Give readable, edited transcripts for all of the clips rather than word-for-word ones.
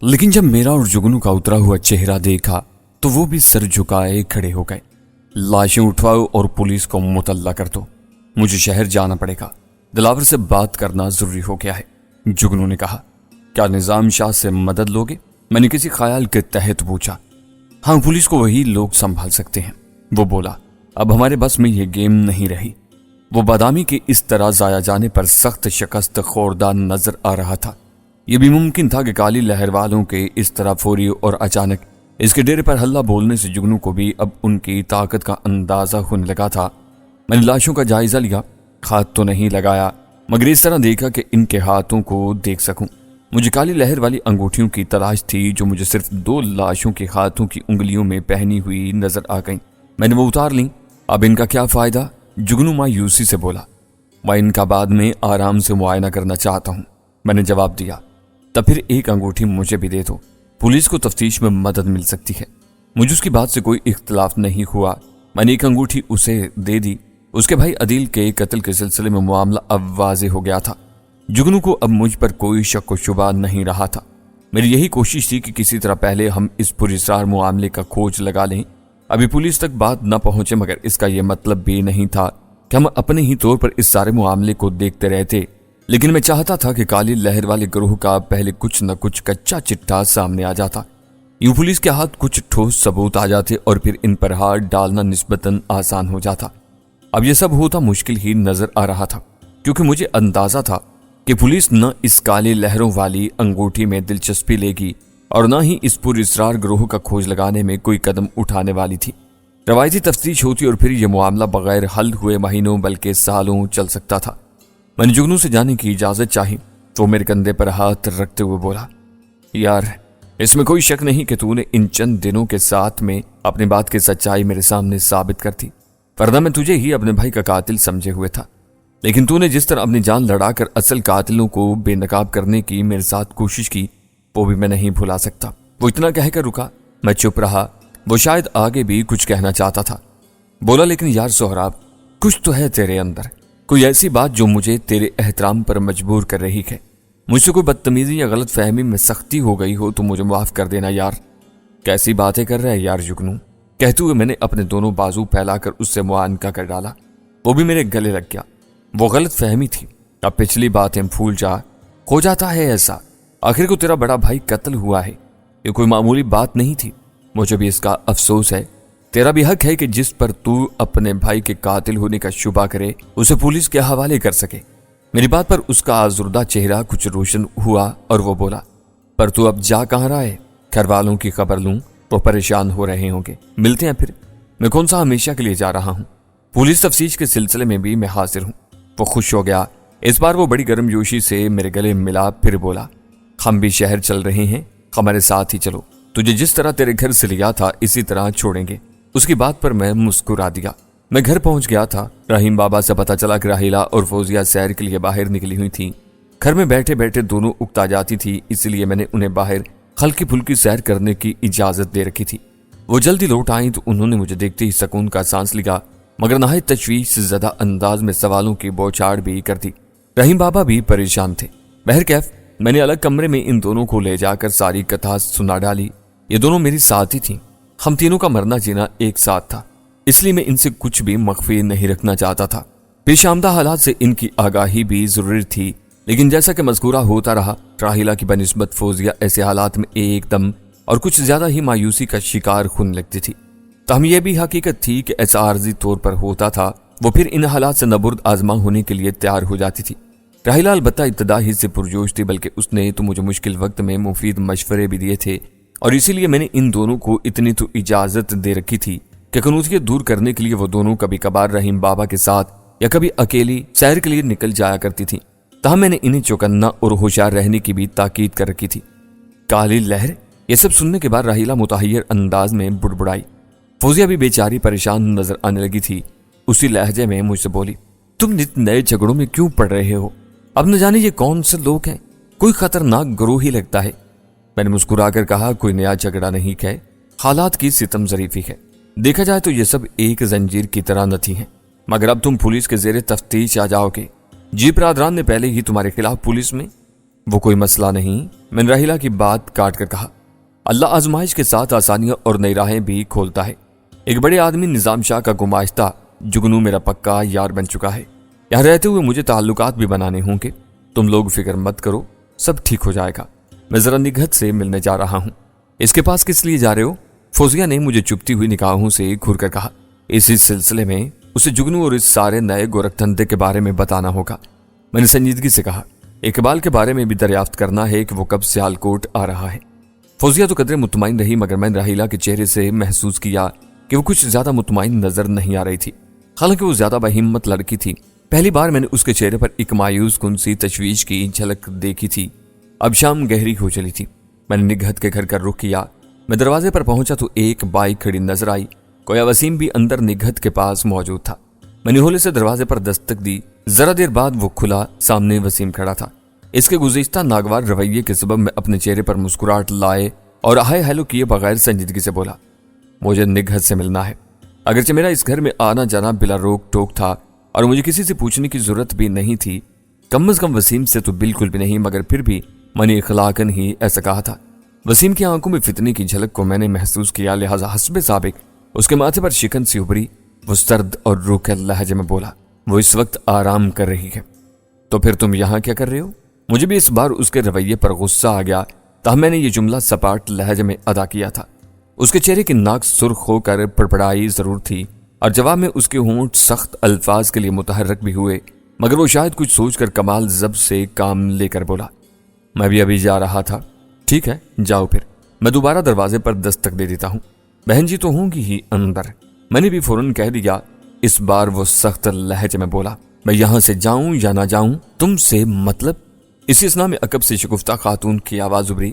लेकिन जब मेरा और जुगनू का उतरा हुआ चेहरा देखा तो वो भी सर झुकाए खड़े हो गए। लाशें उठवाओ और पुलिस को मुतल्ला कर दो, मुझे शहर जाना पड़ेगा, दिलावर से बात करना जरूरी हो गया है। जुगनू ने कहा, क्या निजाम शाह से मदद लोगे? मैंने किसी ख्याल के तहत पूछा। हाँ, पुलिस को वही लोग संभाल सकते हैं। वो बोला, अब हमारे बस में ये गेम नहीं रही। वो बादामी के इस तरह जाया जाने पर सख्त शिकस्त खोरदा नजर आ रहा था। यह भी मुमकिन था कि काली लहर वालों के इस तरह फौरी और अचानक इसके डेरे पर हल्ला बोलने से जुगनू को भी अब उनकी ताकत का अंदाजा होने लगा था। मैंने लाशों का जायजा लिया, हाथ तो नहीं लगाया, मगर इस तरह देखा कि इनके हाथों को देख सकूं। मुझे काली लहर वाली अंगूठियों की तलाश थी जो मुझे सिर्फ 2 लाशों के हाथों की उंगलियों में पहनी हुई नजर आ गईं। मैंने वो उतार ली। अब इनका क्या फायदा? जुगनू मायूसी से बोला, मैं इनका बाद में आराम से मुआयना करना चाहता हूं। मैंने जवाब दिया, तब फिर एक अंगूठी मुझे भी दे दो, पुलिस को तफ्तीश में मदद मिल सकती है। मुझे उसकी बात से कोई इख्तलाफ नहीं हुआ। मैंने एक अंगूठी उसे दे दी। उसके भाई अदील के कत्ल के सिलसिले में मामला अब वाज़ेह हो गया था। जुगनू को अब मुझ पर कोई शक व शुबा नहीं रहा था। मेरी यही कोशिश थी कि किसी तरह पहले हम इस पुरस्रार मामले का खोज लगा लें। अभी पुलिस तक बात न पहुंचे, मगर इसका यह मतलब भी नहीं था कि हम अपने ही तौर पर इस सारे मामले को देखते रहते। लेकिन मैं चाहता था कि काली लहर वाले ग्रोह का पहले कुछ न कुछ कच्चा चिट्ठा सामने आ जाता। यूं पुलिस के हाथ कुछ ठोस सबूत आ जाते और फिर इन पर हाथ डालना निस्बतन आसान हो जाता। अब यह सब होता मुश्किल ही नजर आ रहा था, क्योंकि मुझे अंदाजा था कि पुलिस न इस काली लहरों वाली अंगूठी में दिलचस्पी लेगी और न ही इस पुरस्रार ग्रोह का खोज लगाने में कोई कदम उठाने वाली थी। रवायती तफ्तीश होती और फिर यह मामला बगैर हल हुए महीनों बल्कि सालों चल सकता था। मैंने जुगनू से जाने की इजाजत चाही तो मेरे कंधे पर हाथ रखते हुए बोला, यार, इसमें कोई शक नहीं कि तूने इन चंद दिनों के साथ में अपनी बात की सच्चाई मेरे सामने साबित कर दी, वरना मैं तुझे ही अपने भाई का कातिल समझे हुए था। लेकिन तूने जिस तरह अपनी जान लड़ाकर असल कातिलों को बेनकाब करने की मेरे साथ कोशिश की, वो भी मैं नहीं भुला सकता। वो इतना कहकर रुका। मैं चुप रहा। वो शायद आगे भी कुछ कहना चाहता था। बोला, लेकिन यार सोहराब, कुछ तो है तेरे अंदर, कोई ऐसी बात जो मुझे तेरे एहतराम पर मजबूर कर रही है। मुझसे कोई बदतमीजी या गलत फहमी में सख्ती हो गई हो तो मुझे माफ कर देना यार। कैसी बातें कर रहा है यार जुगनू? कहते हुए मैंने अपने दोनों बाजू फैलाकर उससे मुआनका कर डाला। वो भी मेरे गले लग गया। वो गलत फहमी थी। अब पिछली बातें भूल जा, हो जाता है ऐसा। आखिर को तेरा बड़ा भाई कत्ल हुआ है, ये कोई मामूली बात नहीं थी। मुझे भी इसका अफसोस है। तेरा भी हक है कि जिस पर तू अपने भाई के कातिल होने का शुबा करे उसे पुलिस के हवाले कर सके। मेरी बात पर उसका आजुर्दा चेहरा कुछ रोशन हुआ और वो बोला, पर तू अब जा कहाँ रहा है? घर वालों की खबर लूं तो परेशान हो रहे होंगे, मिलते हैं फिर। मैं कौन सा हमेशा के लिए जा रहा हूँ, पुलिस तफ्तीश के सिलसिले में भी मैं हाजिर हूँ। वो खुश हो गया। इस बार वो बड़ी गर्मजोशी से मेरे गले मिला, फिर बोला, हम भी शहर चल रहे हैं, हमारे साथ ही चलो। तुझे जिस तरह तेरे घर से लिया था इसी तरह छोड़ेंगे। उसकी बात पर मैं मुस्कुरा दिया। मैं घर पहुंच गया था। रहीम बाबा से पता चला कि राहिला और फौजिया सैर के लिए बाहर निकली हुई थी। घर में बैठे बैठे दोनों उकता जाती थी, इसलिए मैंने उन्हें बाहर हल्की फुल्की सैर करने की इजाजत दे रखी थी। वो जल्दी लौट आई तो उन्होंने मुझे देखते ही सुकून का सांस लिया, मगर नहायत तशवीश से ज़्यादा अंदाज में सवालों की बौछार भी कर दी। रहीम बाबा भी परेशान थे। बहरकैफ मैंने अलग कमरे में इन दोनों को ले जाकर सारी कथा सुना डाली। ये दोनों मेरी साथी थीं। हम तीनों का मरना जीना एक साथ था, इसलिए मैं इनसे कुछ भी मख्फी नहीं रखना चाहता था। पेश आमदा हालात से इनकी आगाही भी जरूरी थी, लेकिन जैसा कि मज़कूरा होता रहा, राहिला की बनिस्बत फौजिया ऐसे हालात में एकदम और कुछ ज्यादा ही मायूसी का शिकार होने लगती थी। तहम यह भी हकीकत थी कि ऐसा आर्जी तौर पर होता था, वो फिर इन हालात से नबुर्द आजमा होने के लिए तैयार हो जाती थी। राहिला अलबत्ता इब्तदा ही से पुरजोश थी, बल्कि उसने तो मुझे मुश्किल वक्त में मुफीद मशवरे भी दिए थे, और इसीलिए मैंने इन दोनों को इतनी तो इजाजत दे रखी थी कि कनूतियत दूर करने के लिए वो दोनों कभी कभार रहीम बाबा के साथ या कभी अकेली सैर के लिए निकल जाया करती थी। तहाँ मैंने इन्हें चौकन्ना और होशियार रहने की भी ताकीद कर रखी थी। काली लहर, ये सब सुनने के बाद राहिला मुतहय्यर अंदाज में बुड़बुड़ाई। फौजिया भी बेचारी परेशान नजर आने लगी थी। उसी लहजे में मुझसे बोली, तुम नित नए झगड़ों में क्यों पड़ रहे हो? अब न जाने ये कौन से लोग हैं, कोई खतरनाक गिरोह ही लगता है। मैंने मुस्कुराकर कहा, कोई नया झगड़ा नहीं है, हालात की सितम जरीफी है। देखा जाए तो ये सब एक जंजीर की तरह नथी हैं, मगर अब तुम पुलिस के जेरे तफ्तीश आ जाओगे। जी बरादरान ने पहले ही तुम्हारे खिलाफ पुलिस में وہ کوئی مسئلہ نہیں، میں نے راہیلہ کی بات کاٹ کر کہا۔ اللہ آزمائش کے ساتھ آسانیاں اور نئی راہیں بھی کھولتا ہے۔ ایک بڑے آدمی نظام شاہ کا گماشتہ جگنو میرا پکا یار بن چکا ہے۔ یہاں رہتے ہوئے مجھے تعلقات بھی بنانے ہوں گے۔ تم لوگ فکر مت کرو، سب ٹھیک ہو جائے گا۔ میں ذرا نگہت سے ملنے جا رہا ہوں۔ اس کے پاس کس لیے جا رہے ہو؟ فوزیہ نے مجھے چپتی ہوئی نگاہوں سے گھور کر کہا۔ اسی سلسلے میں اسے جگنو اور اس سارے نئے گورکھ دھندے کے بارے میں بتانا ہوگا۔ میں نے سنجیدگی سے کہا، اقبال کے بارے میں بھی دریافت کرنا ہے کہ وہ کب سیالکوٹ آ رہا ہے۔ فوزیہ تو قدرے مطمئن رہی، مگر میں نے راہیلہ کے چہرے سے محسوس کیا کہ وہ کچھ زیادہ مطمئن نظر نہیں آ رہی تھی۔ حالانکہ وہ زیادہ بہمت لڑکی تھی۔ پہلی بار میں نے اس کے چہرے پر ایک مایوس کن سی تشویش کی جھلک دیکھی تھی۔ اب شام گہری ہو چلی تھی۔ میں نے نگہت کے گھر کا رخ کیا۔ میں دروازے پر پہنچا تو ایک بائک کھڑی نظر آئی۔ گویا وسیم بھی اندر نگہت کے پاس موجود تھا۔ میں نے ہولے سے دروازے پر دستک دی۔ ذرا دیر بعد وہ کھلا، سامنے وسیم کھڑا تھا۔ اس کے گزشتہ ناگوار رویے کے سبب میں اپنے چہرے پر مسکراہٹ لائے اور ہائے ہیلو کیے بغیر سنجیدگی سے بولا، مجھے نگہت سے ملنا ہے۔ اگرچہ میرا اس گھر میں آنا جانا بلا روک ٹوک تھا اور مجھے کسی سے پوچھنے کی ضرورت بھی نہیں تھی، کم از کم وسیم سے تو بالکل بھی نہیں، مگر پھر بھی میں نے اخلاقاً ہی ایسا کہا تھا۔ وسیم کی آنکھوں میں فتنے کی جھلک کو میں نے محسوس کیا، لہذا حسب سابق اس کے ماتھے پر شکن سی ابھری۔ وہ سرد اور روکھے لہجے میں بولا، وہ اس وقت آرام کر رہی ہے۔ تو پھر تم یہاں کیا کر رہے ہو؟ مجھے بھی اس بار اس کے رویے پر غصہ آ گیا، تاہم میں نے یہ جملہ سپاٹ لہجے میں ادا کیا تھا۔ اس کے چہرے کی ناک سرخ ہو کر پڑپڑائی ضرور تھی اور جواب میں اس کے ہونٹ سخت الفاظ کے لیے متحرک بھی ہوئے، مگر وہ شاید کچھ سوچ کر کمال ضبط سے کام لے کر بولا، میں بھی ابھی جا رہا تھا۔ ٹھیک ہے، جاؤ پھر۔ میں دوبارہ دروازے پر دستک دے دیتا ہوں۔ بہن جی تو ہوں گی ہی اندر۔ میں نے بھی فوراً کہہ دیا۔ اس بار وہ سخت لہجے میں بولا، میں یہاں سے جاؤں یا نہ جاؤں تم سے مطلب؟ اسی اسنا میں عقب سے شگفتہ خاتون کی آواز ابھری،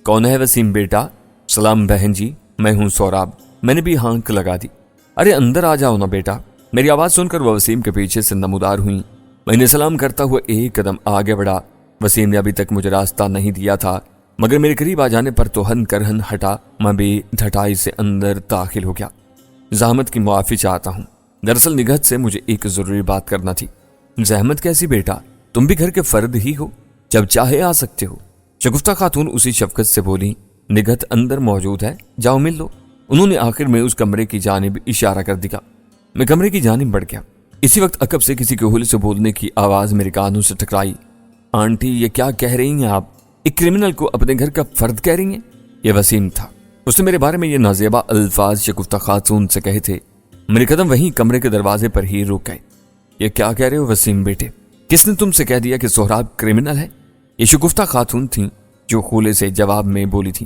کون ہے وسیم بیٹا؟ سلام بہن جی، میں ہوں سوراب۔ میں نے بھی ہانک لگا دی۔ ارے اندر آ جاؤ نا بیٹا۔ میری آواز سن کر وہ وسیم کے پیچھے سے نمودار ہوئیں۔ میں نے سلام کرتا ہوا ایک قدم آگے بڑھا۔ وسیم نے ابھی تک مجھے راستہ نہیں دیا تھا، مگر میرے قریب آ جانے پر تو ہن کرہن ہٹا۔ میں بھی ڈھٹائی سے اندر داخل ہو گیا۔ زحمت کی معافی چاہتا ہوں، دراصل نگہت سے مجھے ایک ضروری بات کرنا تھی۔ زحمت کیسی بیٹا؟ تم بھی گھر کے فرد ہی ہو، جب چاہے آ سکتے ہو۔ شگفتہ خاتون اسی شفقت سے بولی، نگہت اندر موجود ہے، جاؤ مل لو۔ انہوں نے آخر میں اس کمرے کی جانب اشارہ کر دیا۔ میں کمرے کی جانب بڑھ گیا۔ اسی وقت عقب سے کسی کے ہولے سے بولنے کی آواز میرے کانوں سے ٹکرائی، آنٹی یہ کیا کہہ رہی ہیں آپ؟ ایک کرمنل کو اپنے گھر کا فرد کہہ رہی ہیں؟ یہ وسیم تھا۔ اس نے میرے بارے میں یہ نازیبا الفاظ شگفتہ خاتون سے کہے تھے۔ میرے قدم وہیں کمرے کے دروازے پر ہی رک گئے۔ یہ کیا کہہ رہے ہو وسیم بیٹے؟ کس نے تم سے کہہ دیا کہ سہراب کرمنل ہے؟ یہ شگفتہ خاتون تھیں جو خولے سے جواب میں بولی تھی۔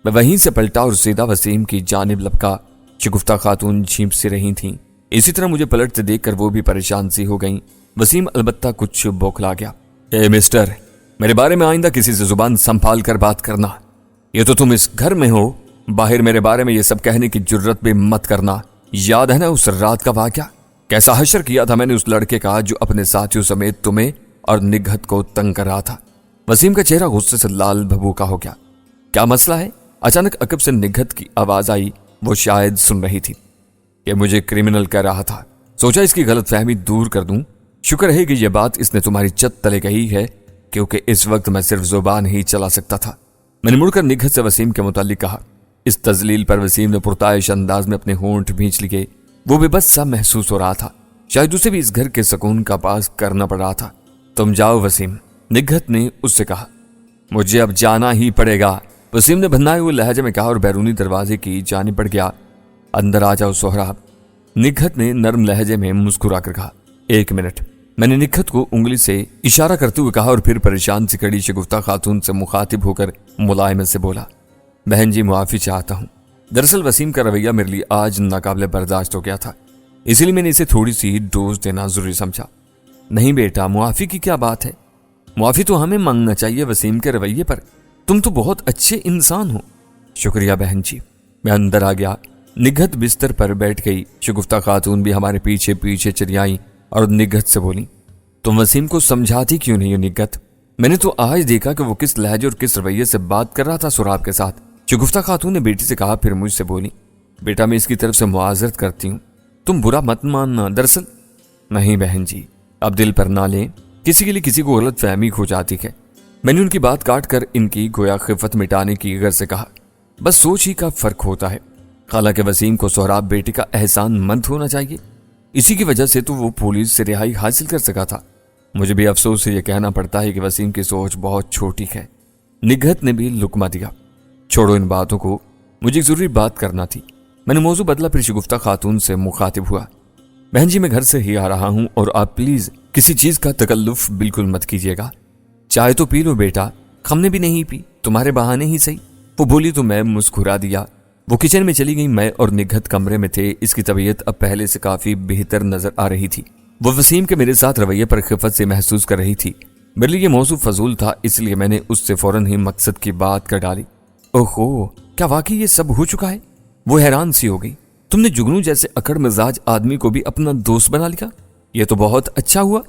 میں وہیں سے پلٹا اور سیدھا وسیم کی جانب لپکا۔ شگفتہ خاتون جھیپ سی رہی تھیں۔ اسی طرح مجھے پلٹتے دیکھ کر وہ بھی پریشان سی ہو گئیں۔ وسیم البتہ کچھ بوکھلا گیا۔ اے مسٹر، میرے بارے میں آئندہ کسی سے زبان سنبھال کر بات کرنا۔ یہ تو تم اس گھر میں ہو، باہر میرے بارے میں یہ سب کہنے کی جرت بھی مت کرنا۔ یاد ہے نا اس رات کا واقعہ؟ کیسا حشر کیا تھا میں نے اس لڑکے کا جو اپنے ساتھیوں سمیت تمہیں اور نگہت کو تنگ کر رہا تھا۔ وسیم کا چہرہ غصے سے لال بھبوکا ہو گیا۔ کیا مسئلہ ہے؟ اچانک عقب سے نگہت کی آواز آئی۔ وہ شاید سن رہی تھی۔ یہ مجھے کرمنل کہہ رہا تھا، سوچا اس کی غلط فہمی دور کر دوں۔ شکر ہے کہ یہ بات اس نے تمہاری چت تلے کہی ہے، کیونکہ اس وقت میں صرف زبان ہی چلا سکتا تھا۔ میں نے مڑ کر نگہت سے وسیم کے متعلق کہا۔ اس تذلیل پر وسیم نے پرتعش انداز میں اپنے ہونٹ بھینچ لیے۔ وہ بے بس سا محسوس ہو رہا تھا، شاید اسے بھی اس گھر کے سکون کا پاس کرنا پڑ رہا تھا۔ تم جاؤ وسیم، نگہت نے اس سے کہا۔ مجھے اب جانا ہی پڑے گا، وسیم نے بھنائے ہوئے لہجے میں کہا اور بیرونی دروازے کی جانب بڑھ گیا۔ اندر آ جاؤ سہراب، نگہت نے نرم لہجے میں مسکرا کر کہا۔ ایک منٹ، میں نے نگہت کو انگلی سے اشارہ کرتے ہوئے کہا اور پھر پریشان سی کھڑی شگفتہ خاتون سے مخاطب ہو کر ملائمت سے بولا، بہن جی معافی چاہتا ہوں۔ دراصل وسیم کا رویہ میرے لیے آج ناقابل برداشت ہو گیا تھا، اسی لیے میں نے اسے تھوڑی سی ڈوز دینا ضروری سمجھا۔ نہیں بیٹا، معافی کی کیا بات ہے؟ معافی تو ہمیں مانگنا چاہیے وسیم کے رویے پر، تم تو بہت اچھے انسان ہو۔ شکریہ بہن جی۔ میں اندر آ گیا۔ نگہت بستر پر بیٹھ گئی۔ شگفتہ خاتون بھی ہمارے پیچھے پیچھے چلی آئیں اور نگہت سے بولی، تم وسیم کو سمجھاتی کیوں نہیں ہو نگہت؟ میں نے تو آج دیکھا کہ وہ کس لہجے اور کس رویے سے بات کر رہا تھا سہراب کے ساتھ۔ شگفتہ خاتون نے بیٹی سے کہا، پھر مجھ سے بولی، بیٹا میں اس کی طرف سے معذرت کرتی ہوں، تم برا مت ماننا۔ دراصل نہیں بہن جی، اب دل پر نہ لیں، کسی کے لیے کسی کو غلط فہمی ہو جاتی ہے۔ मैंने उनकी बात काट कर इनकी गोया खिफत मिटाने की गर्ज से कहा, बस सोच ही का फर्क होता है। हालांकि वसीम को सोहराब बेटे का एहसान मंद होना चाहिए, इसी की वजह से तो वो पुलिस से रिहाई हासिल कर सका था। मुझे भी अफसोस से यह कहना पड़ता है कि वसीम की सोच बहुत छोटी है। निगहत ने भी लुकमा दिया, छोड़ो इन बातों को, मुझे एक जरूरी बात करना थी। मैंने मौजू बदला, फिर शगुफ्ता खातून से मुखातिब हुआ, बहन जी मैं घर से ही आ रहा हूं और आप प्लीज किसी चीज का तकल्लुफ बिल्कुल मत कीजिएगा। चाय तो पी लो बेटा, हमने भी नहीं पी, तुम्हारे बहाने ही सही। वो बोली तो मैं मुस्कुरा दिया। वो किचन में चली गई, मैं और निगहत कमरे में थे। इसकी तबीयत अब पहले से काफी बेहतर नजर आ रही थी। वो वसीम के मेरे साथ रवैये पर खिफत से महसूस कर रही थी। मेरे लिए ये मौजू फजूल था, इसलिए मैंने उससे फौरन ही मकसद की बात कर डाली। ओहो, क्या वाकई ये सब हो चुका है? वो हैरान सी हो गई। तुमने जुगनू जैसे अकड़ मिजाज आदमी को भी अपना दोस्त बना लिया, ये तो बहुत अच्छा हुआ।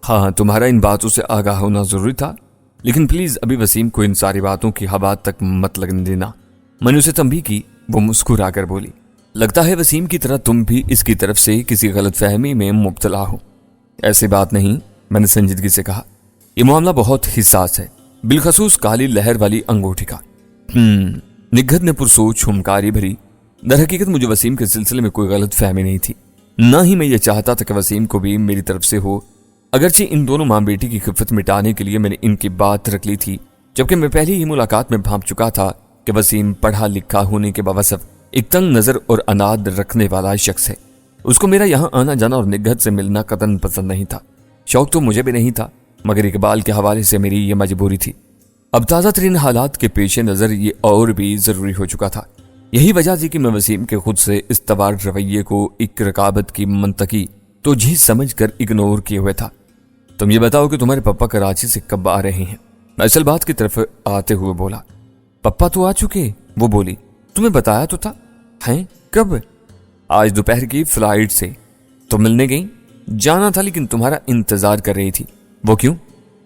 हाँ, तुम्हारा इन बातों से आगाह होना जरूरी था, लेकिन प्लीज अभी वसीम को इन सारी बातों की हवा तक मत लगने देना। मैंने उसे तंबीह की। वो मुस्कुरा कर बोली, लगता है वसीम की तरह तुम भी इसकी तरफ से किसी गलतफहमी में मुब्तला हो। ऐसी बात नहीं, मैंने संजीदगी से कहा, यह मामला बहुत हिसास है, बिलखसूस काली लहर वाली अंगूठी का। निगहत ने पुरसोच हुमकारी भरी। दर हकीकत मुझे वसीम के सिलसिले में कोई गलत फहमी नहीं थी, ना ही मैं ये चाहता था कि वसीम को भी मेरी तरफ से हो। अगरचे इन दोनों मां बेटी की खिफत मिटाने के लिए मैंने इनकी बात रख ली थी, जबकि मैं पहली ही मुलाकात में भांप चुका था कि वसीम पढ़ा लिखा होने के बावजूद एक तंग नजर और अनाद रखने वाला शख्स है। उसको मेरा यहाँ आना जाना और निगहत से मिलना कतन पसंद नहीं था। शौक तो मुझे भी नहीं था, मगर इकबाल के हवाले से मेरी ये मजबूरी थी। अब ताज़ा तरीन हालात के पेश नज़र ये और भी ज़रूरी हो चुका था। यही वजह थी कि मैं वसीम के खुद से इस्तवार रवैये को एक रकाबत की मंतकी तो झीज समझ कर इग्नोर किए हुए था। तुम ये बताओ कि तुम्हारे पप्पा कराची से कब आ रहे हैं? मैं असल बात की तरफ आते हुए बोला, पप्पा तो आ चुके। वो बोली, तुम्हें बताया तो था। हैं? कब? आज दोपहर की फ्लाइट से। तो मिलने गई? जाना था, लेकिन तुम्हारा इंतजार कर रही थी। वो क्यों?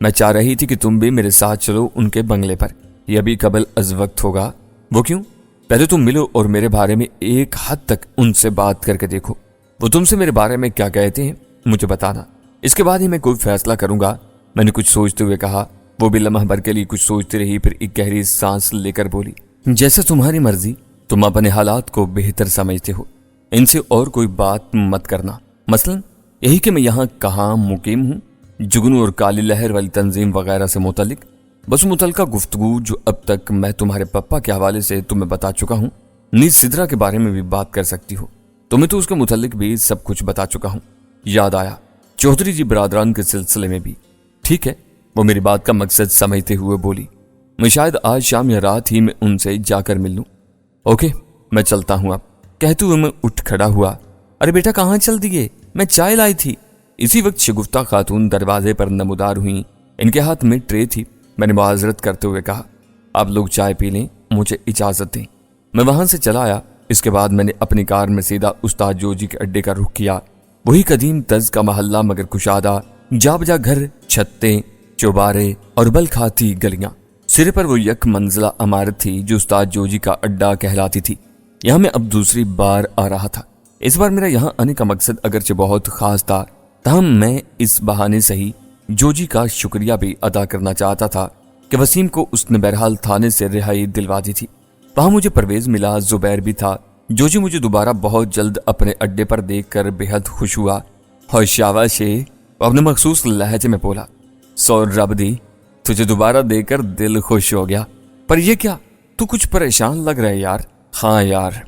मैं चाह रही थी कि तुम भी मेरे साथ चलो उनके बंगले पर, यह भी कबल अज वक्त होगा। वो क्यों? पहले तुम मिलो और मेरे बारे में एक हद तक उनसे बात करके देखो। वो तुमसे मेरे बारे में क्या कहते हैं मुझे बताना, इसके बाद ही मैं कोई फैसला करूंगा। मैंने कुछ सोचते हुए कहा। वो भी लम्हा भर के लिए कुछ सोचती रही, फिर एक गहरी सांस लेकर बोली, जैसे तुम्हारी मर्जी, तुम अपने हालात को बेहतर समझते हो, इनसे और कोई बात मत करना। मसलन यही कि मैं यहाँ कहाँ मुकीम हूँ, जुगनू और काली लहर वाली तंजीम वगैरह से मुतल्लिक बस मुतलका गुफ्तगू जो अब तक मैं तुम्हारे पप्पा के हवाले से तुम्हें बता चुका हूँ। नीज सिदरा के बारे में भी बात कर सकती हो, तुम्हें तो उसके मुतल्लिक भी सब कुछ बता चुका हूँ। याद आया, चौधरी जी बरादरान के सिलसिले में भी। ठीक है, वो मेरी बात का मकसद समझते हुए बोली, मैं शायद आज शाम या रात ही में उनसे जाकर मिल लूं। ओके, मैं चलता हूं अब, कहते हुए मैं उठ खड़ा हुआ। अरे बेटा कहाँ चल दिए, मैं चाय लाई थी। इसी वक्त शगुफ्ता खातून दरवाजे पर नमूदार हुई, इनके हाथ में ट्रे थी। मैंने मुआजरत करते हुए कहा, आप लोग चाय पी लें, मुझे इजाजत दें। मैं वहां से चला आया। इसके बाद मैंने अपनी कार में सीधा उस्ताद जोजी के अड्डे का रुख किया। वही कदीम तर्ज का मोहल्ला, मगर कुशादा, जा बजा घर, छत्तें, चौबारे और बल खाती गलियां। सिरे पर वो यक मंजिला इमारत थी जो उस्ताद जोजी का अड्डा कहलाती थी। यहाँ मैं अब दूसरी बार आ रहा था। इस बार मेरा यहाँ आने का मकसद अगरचे बहुत खास था, तहम मैं इस बहाने से ही जोजी का शुक्रिया भी अदा करना चाहता था कि वसीम को उसने बहरहाल थाने से रिहाई दिलवा दी थी। वहां मुझे परवेज मिला, जुबैर भी था। जोजी मुझे दोबारा बहुत जल्द अपने अड्डे पर देखकर बेहद खुश हुआ और शाबाश है, अपने मखसूस लहजे में बोला, सौ रब दी, तुझे दोबारा देखकर दिल खुश हो गया। पर ये क्या, तू कुछ परेशान लग रहा है यार। हाँ यार,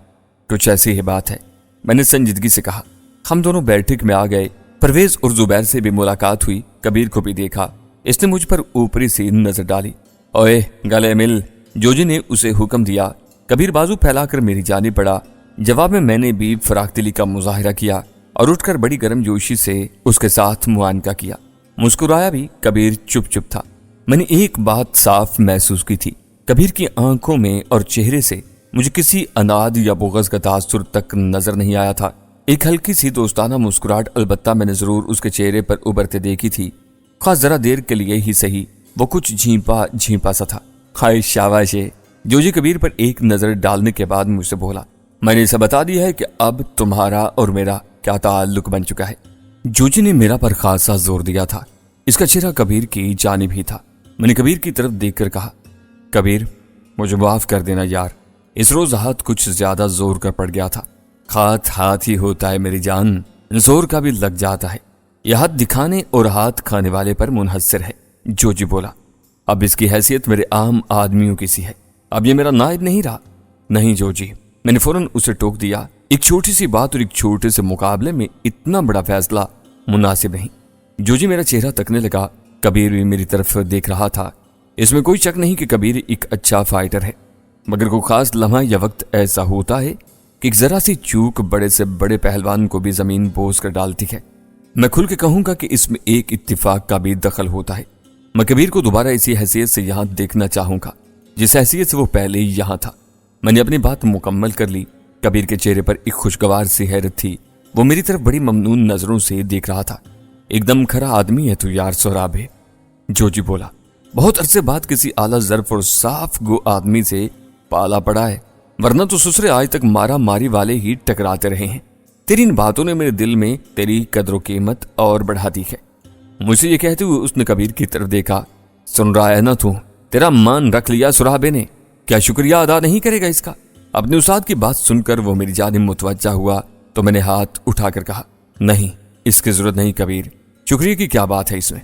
कुछ ऐसी ही बात है, मैंने संजीदगी से कहा। हम दोनों बैठक में आ गए। परवेज और जुबैर से भी मुलाकात हुई, कबीर को भी देखा। इसने मुझ पर ऊपरी सी नजर डाली। ओए गले मिल, जोजी ने उसे हुक्म दिया। कबीर बाजू फैलाकर मेरी जानिब बढ़ा। जवाब में मैंने भी फराख्तिली का मुजाहिरा किया और उठकर बड़ी गर्मजोशी से उसके साथ मुआनका किया। मुस्कुराया भी। कबीर चुप चुप था। मैंने एक बात साफ महसूस की थी, कबीर की आंखों में और चेहरे से मुझे किसी अनाद या बोगस का तासुर तक नजर नहीं आया था। एक हल्की सी दोस्ताना मुस्कुराहट अलबत्ता मैंने जरूर उसके चेहरे पर उभरते देखी थी। खास जरा देर के लिए ही सही, वो कुछ झींपा झींपा सा था। खाए शाबाश है। जोजी कबीर पर एक नजर डालने के बाद मुझसे बोला, मैंने इसे बता दिया है कि अब तुम्हारा और मेरा क्या ताल्लुक बन चुका है। जोजी ने मेरा पर खासा जोर दिया था। इसका चेहरा कबीर की जानिब ही था। मैंने कबीर की तरफ देखकर कहा, कबीर मुझे माफ कर देना यार, इस रोज हाथ कुछ ज्यादा जोर का पड़ गया था। हाथ हाथ ही होता है मेरी जान, जोर का भी लग जाता है। यह हाथ दिखाने और हाथ खाने वाले पर मुनहसर है। जोजी बोला, अब इसकी हैसियत मेरे आम आदमियों की सी है, अब ये मेरा नायब नहीं रहा। नहीं जोजी, मैंने फौरन उसे टोक दिया, एक छोटी सी बात और एक छोटे से मुकाबले में इतना बड़ा फैसला मुनासिब नहीं। जोजी मेरा चेहरा तकने लगा। कबीर भी मेरी तरफ देख रहा था। इसमें कोई शक नहीं कि कबीर एक अच्छा फाइटर है, मगर कोई खास लम्हा या वक्त ऐसा होता है कि एक जरा सी चूक बड़े से बड़े पहलवान को भी जमीन बोझ कर डालती है। मैं खुल के कहूंगा कि इसमें एक इत्तिफाक का भी दखल होता है। मैं कबीर को दोबारा इसी हैसियत से यहां देखना चाहूंगा जिस हैसियत से वो पहले ही यहां था। मैंने अपनी बात मुकम्मल कर ली। कबीर के चेहरे पर एक खुशगवार सी हैरत थी। वो मेरी तरफ बड़ी ममनून नजरों से देख रहा था। एकदम खरा आदमी है तू यार सोराबे, जोजी बोला। बहुत अरसे बाद किसी आला ज़र्फ और साफ गो आदमी से पाला पड़ा है, वरना तो ससुरे आज तक मारा मारी वाले ही टकराते रहे हैं। तेरी इन बातों ने मेरे दिल में तेरी कदर कीमत और बढ़ा दी है। मुझे ये कहते हुए उसने कबीर की तरफ देखा। सुन रहा है ना तू, तेरा मान रख लिया सुराबे ने, क्या शुक्रिया अदा नहीं करेगा इसका? अपने उस्ताद की बात सुनकर वो मेरी जानिब मुतवज्जा हुआ तो मैंने हाथ उठाकर कहा, नहीं इसकी जरूरत नहीं कबीर, शुक्रिया की क्या बात है इसमें।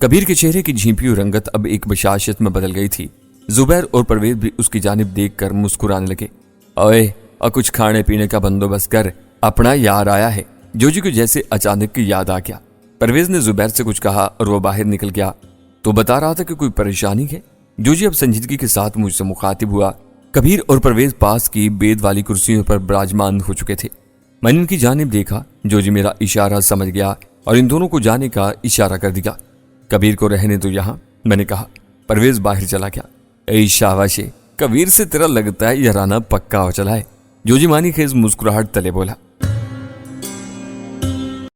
कबीर के चेहरे की झींपी हुई रंगत अब एक बशाशत में बदल गई थी। जुबैर और परवेज भी उसकी जानिब देखकर मुस्कुराने लगे। ओए और कुछ खाने पीने का बंदोबस्त कर, अपना यार आया है। जोजी को जैसे अचानक याद आ गया। परवेज ने जुबैर से कुछ कहा और वो बाहर निकल गया। तो बता रहा था कि कोई परेशानी है? जोजी अब संजीदगी के साथ मुझसे मुखातिब हुआ। कबीर और परवेज पास की बेद वाली कुर्सियों पर विराजमान हो चुके थे। मैंने इनकी जानिब देखा। जोजी मेरा इशारा समझ गया और इन दोनों को जाने का इशारा कर दिया। कबीर को रहने दो यहाँ, मैंने कहा। परवेज बाहर चला गया। ऐ शाबाशे, कबीर से तेरा लगता है याराना पक्का हो चला है, जोजी मानी खेज मुस्कुराहट तले बोला।